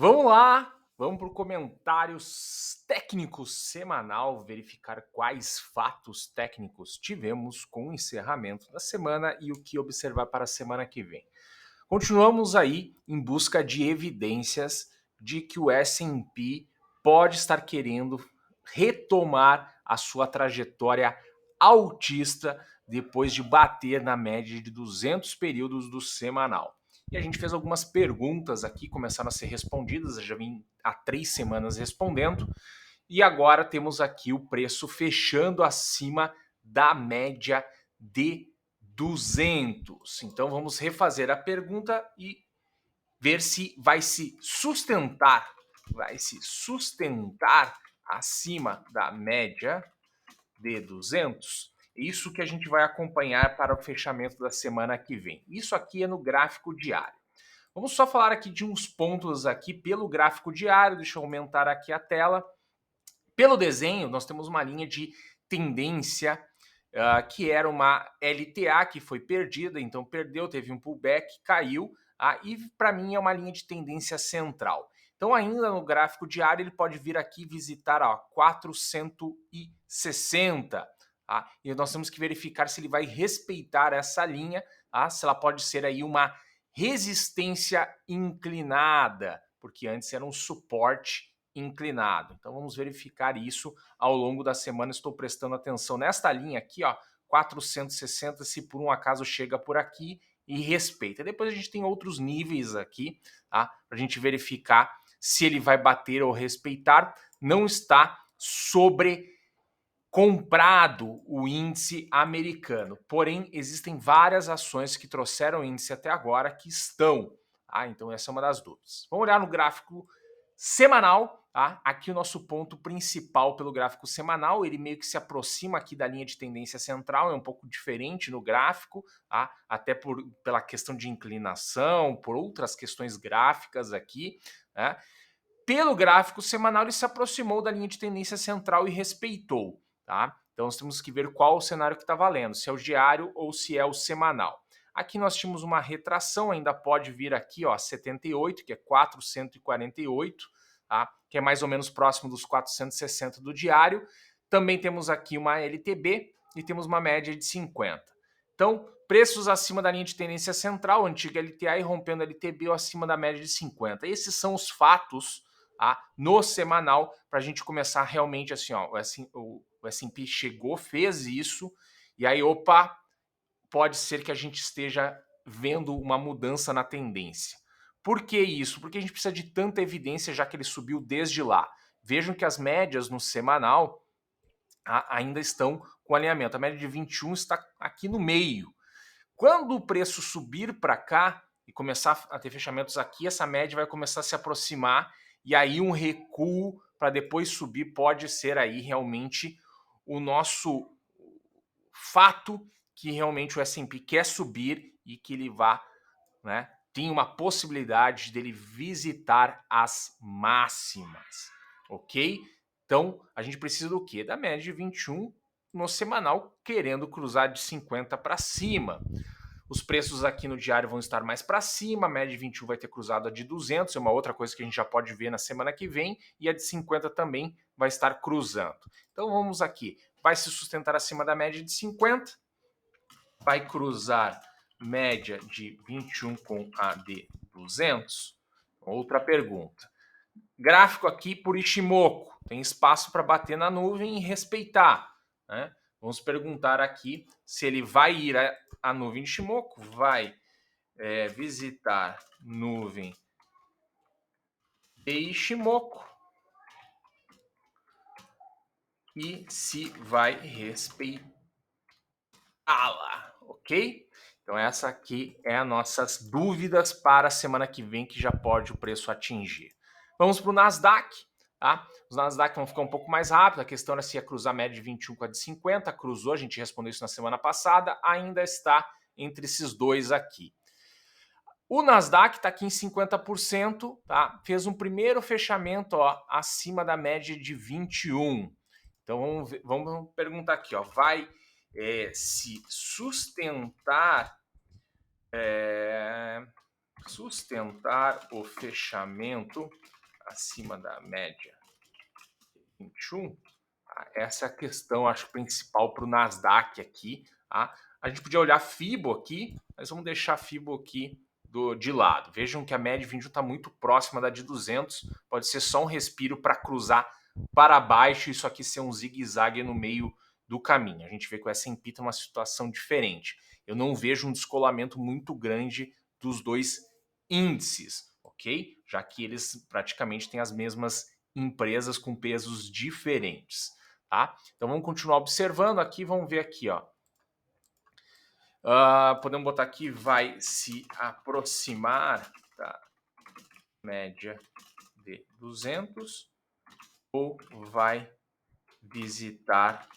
Vamos lá, vamos para o comentários técnicos semanal, verificar quais fatos técnicos tivemos com o encerramento da semana e o que observar para a semana que vem. Continuamos aí em busca de evidências de que o S&P pode estar querendo retomar a sua trajetória altista depois de bater na média de 200 períodos do semanal. E a gente fez algumas perguntas aqui, começaram a ser respondidas, eu já vim há 3 semanas respondendo, e agora temos aqui o preço fechando acima da média de 200. Então vamos refazer a pergunta e ver se vai se sustentar acima da média de 200. Isso que a gente vai acompanhar para o fechamento da semana que vem. Isso aqui é no gráfico diário. Vamos só falar aqui de uns pontos aqui pelo gráfico diário. Deixa eu aumentar aqui a tela. Pelo desenho, nós temos uma linha de tendência que era uma LTA que foi perdida, então perdeu, teve um pullback, caiu, e para mim é uma linha de tendência central. Então, ainda no gráfico diário, ele pode vir aqui visitar 460. E nós temos que verificar se ele vai respeitar essa linha, se ela pode ser aí uma resistência inclinada, porque antes era um suporte inclinado. Então vamos verificar isso ao longo da semana. Estou prestando atenção nesta linha aqui, 460, se por um acaso chega por aqui e respeita. Depois a gente tem outros níveis aqui, tá? Para a gente verificar se ele vai bater ou respeitar. Não está sobre comprado o índice americano. Porém, existem várias ações que trouxeram o índice até agora que estão. Então, essa é uma das dúvidas. Vamos olhar no gráfico semanal. Aqui o nosso ponto principal pelo gráfico semanal, ele meio que se aproxima aqui da linha de tendência central, é um pouco diferente no gráfico, até pela questão de inclinação, por outras questões gráficas aqui, né? Pelo gráfico semanal, ele se aproximou da linha de tendência central e respeitou, tá? Então, nós temos que ver qual o cenário que está valendo, se é o diário ou se é o semanal. Aqui nós tínhamos uma retração, ainda pode vir aqui, 78, que é 448, que é mais ou menos próximo dos 460 do diário. Também temos aqui uma LTB e temos uma média de 50. Então, preços acima da linha de tendência central, antiga LTA, e rompendo a LTB ou acima da média de 50. Esses são os fatos no semanal, para a gente começar realmente assim, o S&P chegou, fez isso, e aí, pode ser que a gente esteja vendo uma mudança na tendência. Por que isso? Porque a gente precisa de tanta evidência, já que ele subiu desde lá. Vejam que as médias no semanal ainda estão com alinhamento. A média de 21 está aqui no meio. Quando o preço subir para cá e começar a ter fechamentos aqui, essa média vai começar a se aproximar e aí um recuo para depois subir pode ser aí realmente o nosso fato que realmente o S&P quer subir e que ele vá, né, tem uma possibilidade dele visitar as máximas, ok? Então, a gente precisa do quê? Da média de 21 no semanal, querendo cruzar de 50 para cima. Os preços aqui no diário vão estar mais para cima, a média de 21 vai ter cruzado a de 200, é uma outra coisa que a gente já pode ver na semana que vem, e a de 50 também vai estar cruzando. Então vamos aqui, vai se sustentar acima da média de 50, vai cruzar média de 21 com a de 200? Outra pergunta. Gráfico aqui por Ishimoku, tem espaço para bater na nuvem e respeitar, né? Vamos perguntar aqui se ele vai ir à nuvem de Ishimoku, vai visitar nuvem de Ishimoku e se vai respeitá-la, ok? Então essa aqui é as nossas dúvidas para a semana que vem, que já pode o preço atingir. Vamos para o Nasdaq, tá? Os Nasdaq vão ficar um pouco mais rápido, a questão era se ia cruzar a média de 21 com a de 50, cruzou, a gente respondeu isso na semana passada, ainda está entre esses dois aqui. O Nasdaq está aqui em 50%, tá? Fez um primeiro fechamento acima da média de 21. Então vamos perguntar aqui, vai se sustentar sustentar o fechamento acima da média 21, tá? Essa é a questão, acho, principal para o Nasdaq aqui, tá? A gente podia olhar FIBO aqui, mas vamos deixar a FIBO aqui de lado. Vejam que a média 21 está muito próxima da de 200, pode ser só um respiro para cruzar para baixo, isso aqui ser um zigue-zague no meio do caminho. A gente vê que o S&P está uma situação diferente. Eu não vejo um descolamento muito grande dos dois índices, ok? Já que eles praticamente têm as mesmas empresas com pesos diferentes, tá? Então vamos continuar observando aqui, vamos ver aqui, ó. Podemos botar aqui, vai se aproximar da média de 200 ou vai visitar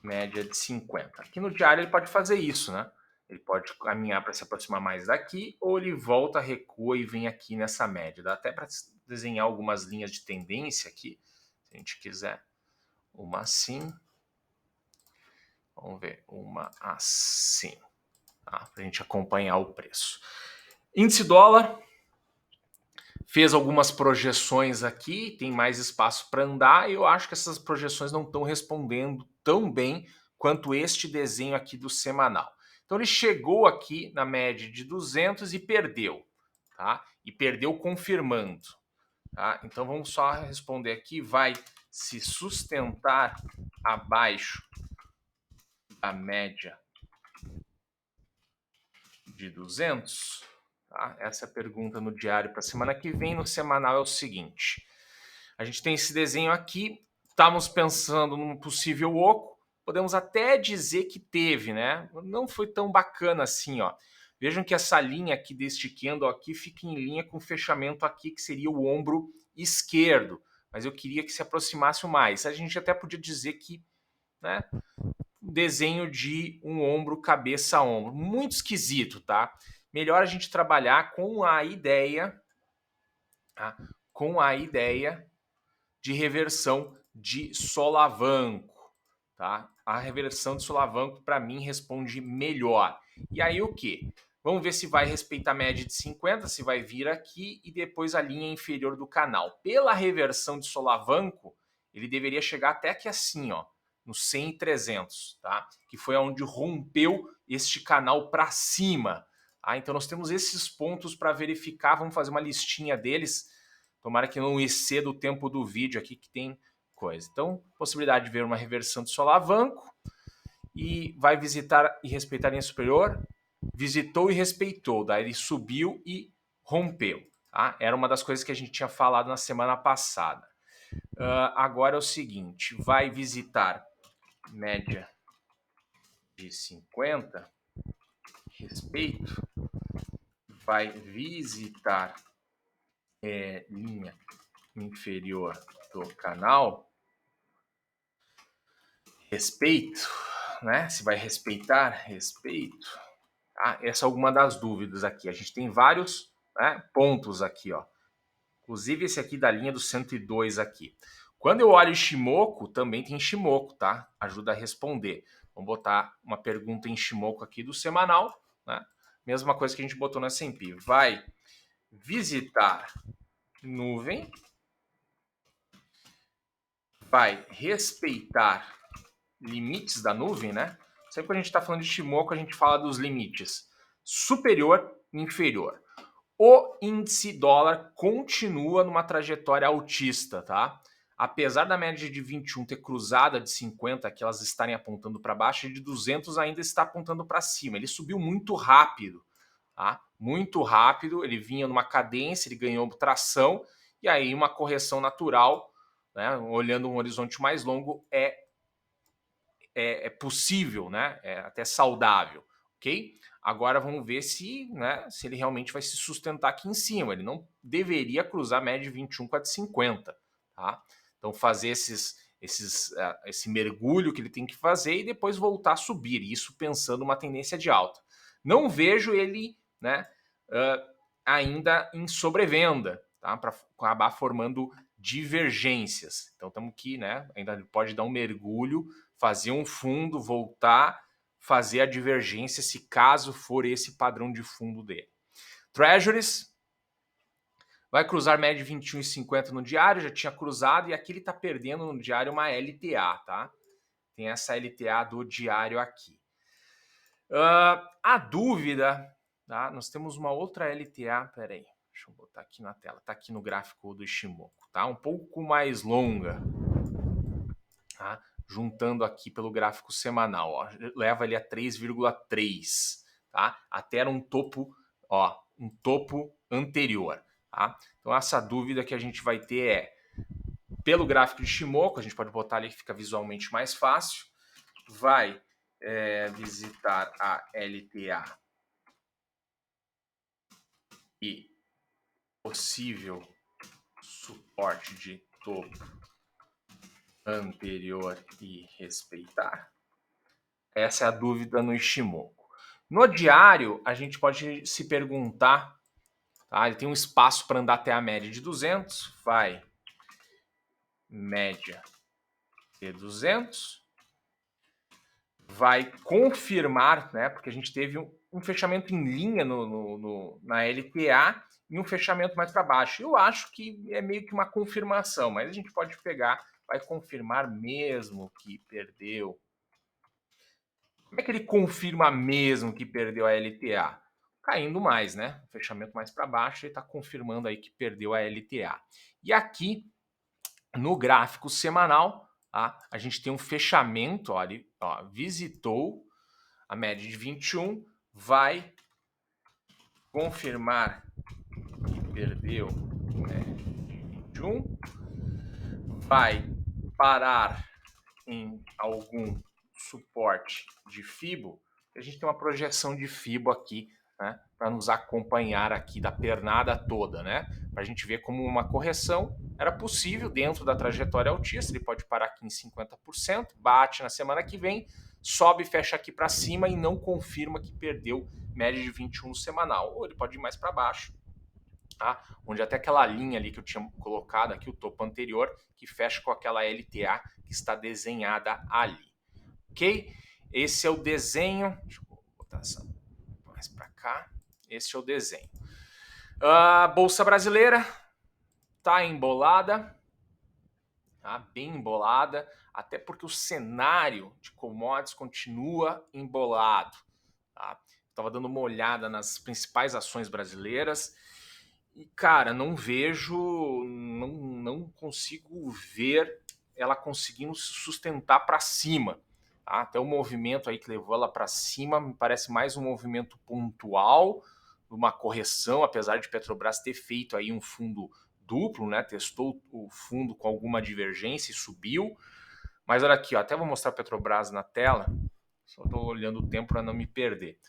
média de 50. Aqui no diário ele pode fazer isso, né? Ele pode caminhar para se aproximar mais daqui, ou ele volta, recua e vem aqui nessa média. Dá até para desenhar algumas linhas de tendência aqui, se a gente quiser. Uma assim. Vamos ver, uma assim, tá? Para a gente acompanhar o preço. Índice dólar fez algumas projeções aqui, tem mais espaço para andar, e eu acho que essas projeções não estão respondendo tão bem quanto este desenho aqui do semanal. Então ele chegou aqui na média de 200 e perdeu, tá? E perdeu confirmando, tá? Então vamos só responder aqui, vai se sustentar abaixo da média de 200? Tá? Essa é a pergunta no diário para a semana que vem. No semanal é o seguinte: a gente tem esse desenho aqui, estávamos pensando num possível oco, podemos até dizer que teve, né? Não foi tão bacana assim, ó. Vejam que essa linha aqui deste candle aqui fica em linha com o fechamento aqui, que seria o ombro esquerdo. Mas eu queria que se aproximasse mais. A gente até podia dizer que, né, desenho de um ombro, cabeça a ombro. Muito esquisito, tá? Melhor a gente trabalhar com a ideia, tá? Com a ideia de reversão de solavanco, tá? A reversão de solavanco, para mim, responde melhor. E aí o que? Vamos ver se vai respeitar a média de 50, se vai vir aqui e depois a linha inferior do canal. Pela reversão de solavanco, ele deveria chegar até aqui assim, ó, no 100 e 300, tá? Que foi onde rompeu este canal para cima. Tá? Então nós temos esses pontos para verificar, vamos fazer uma listinha deles. Tomara que não exceda o tempo do vídeo aqui que tem coisa. Então, possibilidade de ver uma reversão de solavanco e vai visitar e respeitar a linha superior. Visitou e respeitou, daí ele subiu e rompeu. Tá? Era uma das coisas que a gente tinha falado na semana passada. Agora é o seguinte, vai visitar média de 50, respeito, vai visitar linha inferior do canal, respeito, né? Se vai respeitar, respeito. Tá? Essa é alguma das dúvidas aqui. A gente tem vários, né, pontos aqui, ó. Inclusive esse aqui da linha do 102 aqui. Quando eu olho Shimoku, também tem Shimoku, tá? Ajuda a responder. Vamos botar uma pergunta em Shimoku aqui do semanal, né? Mesma coisa que a gente botou no S&P. Vai visitar nuvem, vai respeitar limites da nuvem, né? Sempre que a gente está falando de Shimoku, a gente fala dos limites superior e inferior. O índice dólar continua numa trajetória altista, tá? Apesar da média de 21 ter cruzado a de 50, que elas estarem apontando para baixo, a de 200 ainda está apontando para cima. Ele subiu muito rápido, tá? Muito rápido, ele vinha numa cadência, ele ganhou tração, e aí uma correção natural, né? Olhando um horizonte mais longo, é possível, né? É até saudável, ok? Agora vamos ver se, né, se ele realmente vai se sustentar aqui em cima. Ele não deveria cruzar a média de 21 com a de 50, tá? Então fazer esse mergulho que ele tem que fazer e depois voltar a subir, isso pensando uma tendência de alta. Não vejo ele, né, ainda em sobrevenda, tá? Para acabar formando divergências. Então estamos aqui, né? Ainda pode dar um mergulho, fazer um fundo, voltar, fazer a divergência, se caso for esse padrão de fundo dele. Treasuries vai cruzar média de 21,50 no diário, já tinha cruzado, e aqui ele está perdendo no diário uma LTA, tá? Tem essa LTA do diário aqui. A dúvida, tá? Nós temos uma outra LTA, peraí, deixa eu botar aqui na tela, tá aqui no gráfico do Ishimoku, tá? Um pouco mais longa, tá? Juntando aqui pelo gráfico semanal, ó, leva ali a 3,3, tá? Até era um topo, ó, um topo anterior, tá? Então essa dúvida que a gente vai ter é, pelo gráfico de Ishimoku, a gente pode botar ali que fica visualmente mais fácil, vai visitar a LTA e possível suporte de topo anterior e respeitar? Essa é a dúvida no Ishimoku. No diário, a gente pode se perguntar, tá? Ele tem um espaço para andar até a média de 200, vai média de 200, vai confirmar, né? Porque a gente teve um fechamento em linha na LTA e um fechamento mais para baixo. Eu acho que é meio que uma confirmação, mas a gente pode pegar, vai confirmar mesmo que perdeu. Como é que ele confirma mesmo que perdeu a LTA? Caindo mais, né? Fechamento mais para baixo, ele está confirmando aí que perdeu a LTA. E aqui, no gráfico semanal, tá? A gente tem um fechamento, olha, ó, visitou a média de 21, vai confirmar que perdeu, né, 21, vai parar em algum suporte de FIBO. A gente tem uma projeção de FIBO aqui, né, para nos acompanhar aqui da pernada toda, né, para a gente ver como uma correção era possível dentro da trajetória altista. Ele pode parar aqui em 50%, bate na semana que vem, sobe e fecha aqui para cima e não confirma que perdeu média de 21 no semanal, ou ele pode ir mais para baixo, tá? Onde até aquela linha ali que eu tinha colocado aqui, o topo anterior, que fecha com aquela LTA que está desenhada ali, ok? Esse é o desenho, deixa eu botar essa mais para cá, esse é o desenho. A Bolsa Brasileira tá embolada, tá bem embolada, até porque o cenário de commodities continua embolado, tá? Estava dando uma olhada nas principais ações brasileiras e, cara, não vejo, não consigo ver ela conseguindo se sustentar para cima. Tá? Até o movimento aí que levou ela para cima me parece mais um movimento pontual, uma correção, apesar de Petrobras ter feito aí um fundo duplo, né? Testou o fundo com alguma divergência e subiu. Mas olha aqui, ó, até vou mostrar a Petrobras na tela, só estou olhando o tempo para não me perder.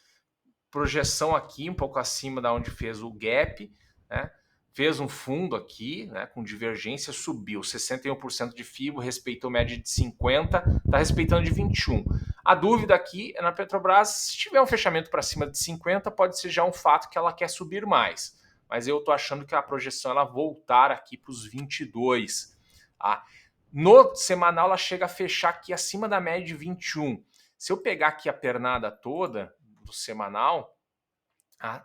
Projeção aqui um pouco acima da onde fez o gap, né? Fez um fundo aqui, né, com divergência, subiu 61% de FIBO, respeitou média de 50, está respeitando de 21. A dúvida aqui é na Petrobras, se tiver um fechamento para cima de 50, pode ser já um fato que ela quer subir mais. Mas eu estou achando que a projeção ela voltar aqui para os 22. Tá? No semanal ela chega a fechar aqui acima da média de 21. Se eu pegar aqui a pernada toda do semanal,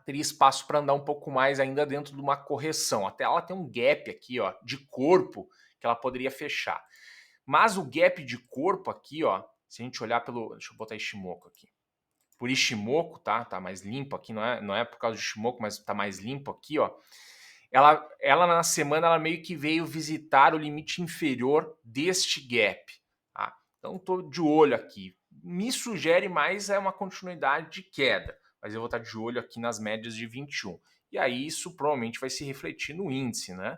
teria espaço para andar um pouco mais ainda dentro de uma correção. Até ela tem um gap aqui, ó, de corpo que ela poderia fechar. Mas o gap de corpo aqui, ó, se a gente olhar pelo, deixa eu botar Ishimoku aqui. Por Ishimoku, tá mais limpo aqui, não é por causa do Ishimoku, mas tá mais limpo aqui, ó. Ela na semana ela meio que veio visitar o limite inferior deste gap, tá? Então tô de olho aqui. Me sugere mais uma continuidade de queda, mas eu vou estar de olho aqui nas médias de 21. E aí isso provavelmente vai se refletir no índice, né?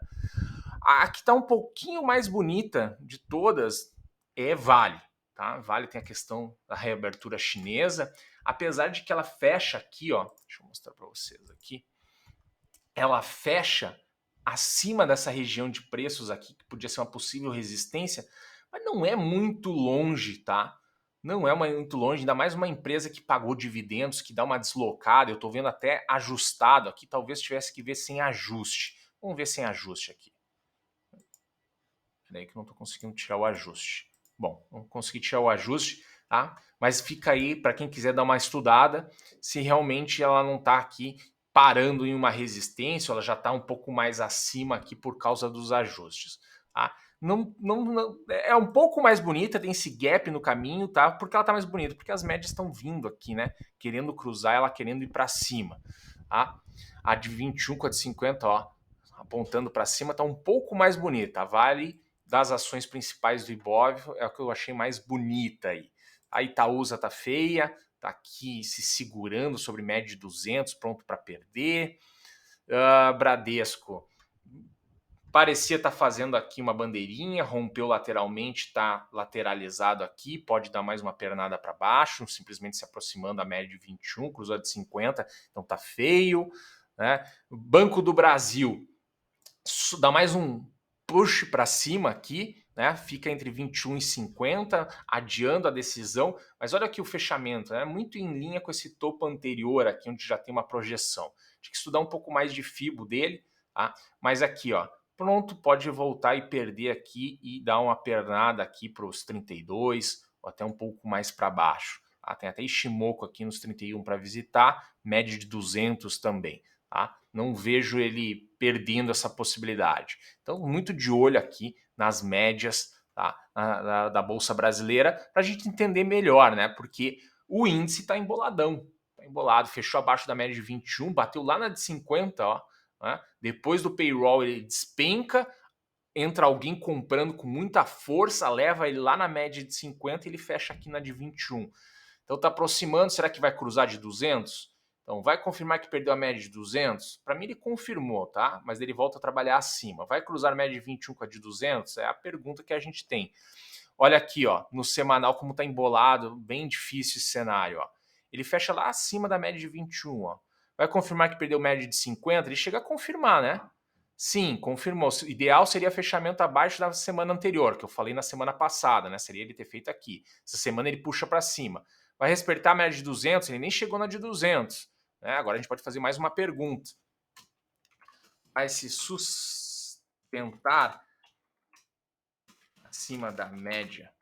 A que está um pouquinho mais bonita de todas é Vale, tá? Vale tem a questão da reabertura chinesa, apesar de que ela fecha aqui, ó, deixa eu mostrar para vocês aqui, ela fecha acima dessa região de preços aqui, que podia ser uma possível resistência, mas não é muito longe, tá? Não é muito longe, ainda mais uma empresa que pagou dividendos, que dá uma deslocada. Eu estou vendo até ajustado aqui, talvez tivesse que ver sem ajuste. Vamos ver sem ajuste aqui. Peraí que eu não estou conseguindo tirar o ajuste. Bom, vamos conseguir tirar o ajuste, tá? Mas fica aí para quem quiser dar uma estudada, se realmente ela não está aqui parando em uma resistência, ela já está um pouco mais acima aqui por causa dos ajustes, tá? Não, é um pouco mais bonita, tem esse gap no caminho, tá? Porque ela tá mais bonita, porque as médias estão vindo aqui, né? Querendo cruzar, ela querendo ir para cima, tá? A de 21 com a de 50, ó, apontando para cima, tá um pouco mais bonita. A Vale das ações principais do Ibov é a que eu achei mais bonita aí. A Itaúsa tá feia, tá aqui se segurando sobre média de 200, pronto para perder. Bradesco parecia estar fazendo aqui uma bandeirinha, rompeu lateralmente, está lateralizado aqui, pode dar mais uma pernada para baixo, simplesmente se aproximando da média de 21, cruzou a de 50, então tá feio, né? Banco do Brasil dá mais um push para cima aqui, né? Fica entre 21 e 50, adiando a decisão, mas olha aqui o fechamento, né? Muito em linha com esse topo anterior aqui, onde já tem uma projeção. Tinha que estudar um pouco mais de FIBO dele, tá? Mas aqui, ó, pronto, pode voltar e perder aqui e dar uma pernada aqui para os 32, ou até um pouco mais para baixo. Tá? Tem até Ishimoku aqui nos 31 para visitar, média de 200 também. Tá? Não vejo ele perdendo essa possibilidade. Então, muito de olho aqui nas médias, tá? da Bolsa Brasileira, para a gente entender melhor, né? Porque o índice está emboladão, está embolado, fechou abaixo da média de 21, bateu lá na de 50, ó, né? Depois do payroll ele despenca, entra alguém comprando com muita força, leva ele lá na média de 50 e ele fecha aqui na de 21. Então está aproximando, será que vai cruzar de 200? Então vai confirmar que perdeu a média de 200? Para mim ele confirmou, tá? Mas ele volta a trabalhar acima. Vai cruzar a média de 21 com a de 200? É a pergunta que a gente tem. Olha aqui, ó, no semanal como está embolado, bem difícil esse cenário, ó. Ele fecha lá acima da média de 21, ó. Vai confirmar que perdeu média de 50? Ele chega a confirmar, né? Sim, confirmou. O ideal seria fechamento abaixo da semana anterior, que eu falei na semana passada, né? Seria ele ter feito aqui. Essa semana ele puxa para cima. Vai respeitar a média de 200? Ele nem chegou na de 200. Né? Agora a gente pode fazer mais uma pergunta. Vai se sustentar acima da média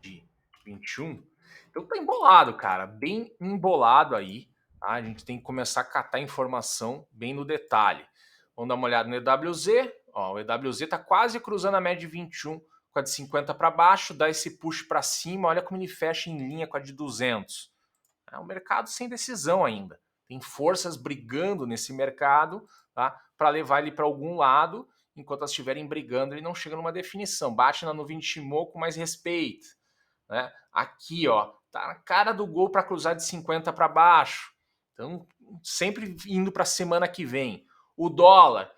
de 21? Então tá embolado, cara. Bem embolado aí. Tá? A gente tem que começar a catar informação bem no detalhe. Vamos dar uma olhada no EWZ. Ó, o EWZ está quase cruzando a média de 21 com a de 50 para baixo, dá esse push para cima. Olha como ele fecha em linha com a de 200. É um mercado sem decisão ainda. Tem forças brigando nesse mercado, tá? Para levar ele para algum lado. Enquanto elas estiverem brigando, ele não chega numa definição. Bate na nuvem de Shimoku com mais respeito. Né? Aqui, ó, tá na cara do gol para cruzar de 50 para baixo. Então, sempre indo para a semana que vem. O dólar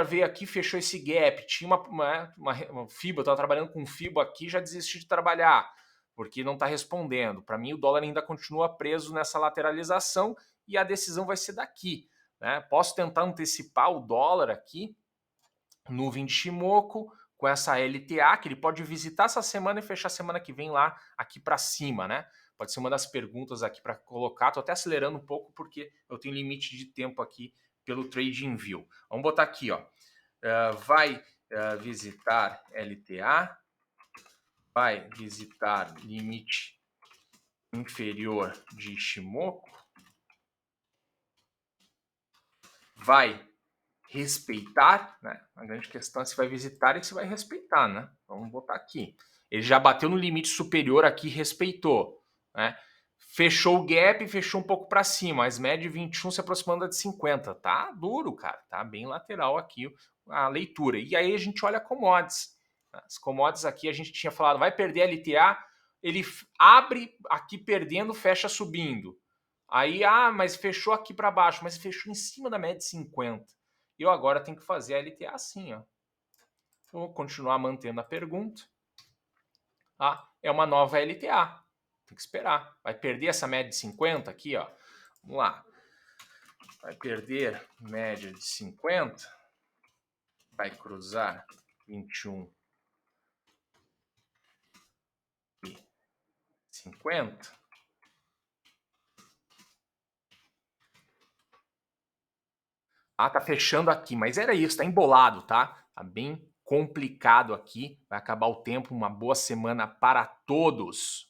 veio aqui, fechou esse gap. Tinha uma FIBA, eu estava trabalhando com FIBA aqui, já desisti de trabalhar, porque não está respondendo. Para mim, o dólar ainda continua preso nessa lateralização e a decisão vai ser daqui. Né? Posso tentar antecipar o dólar aqui, nuvem de Shimoku, com essa LTA, que ele pode visitar essa semana e fechar semana que vem lá aqui para cima, né? Pode ser uma das perguntas aqui para colocar. Estou até acelerando um pouco porque eu tenho limite de tempo aqui pelo TradingView. Vamos botar aqui, ó. Vai visitar LTA, vai visitar limite inferior de Ishimoku, vai respeitar, né? A grande questão é se vai visitar e se vai respeitar, né? Vamos botar aqui. Ele já bateu no limite superior aqui, respeitou, né? Fechou o gap, fechou um pouco para cima, mas média 21 se aproximando da de 50. Tá duro, cara. Tá bem lateral aqui a leitura. E aí a gente olha commodities. As commodities aqui a gente tinha falado, vai perder a LTA, ele abre aqui perdendo, fecha subindo. Aí, mas fechou aqui para baixo, mas fechou em cima da média de 50. Eu agora tenho que fazer a LTA assim, ó. Vou continuar mantendo a pergunta. É uma nova LTA. Tem que esperar. Vai perder essa média de 50 aqui, ó. Vamos lá. Vai perder média de 50. Vai cruzar 21 e 50. Tá fechando aqui, mas era isso, tá embolado, tá? Tá bem complicado aqui. Vai acabar o tempo, uma boa semana para todos.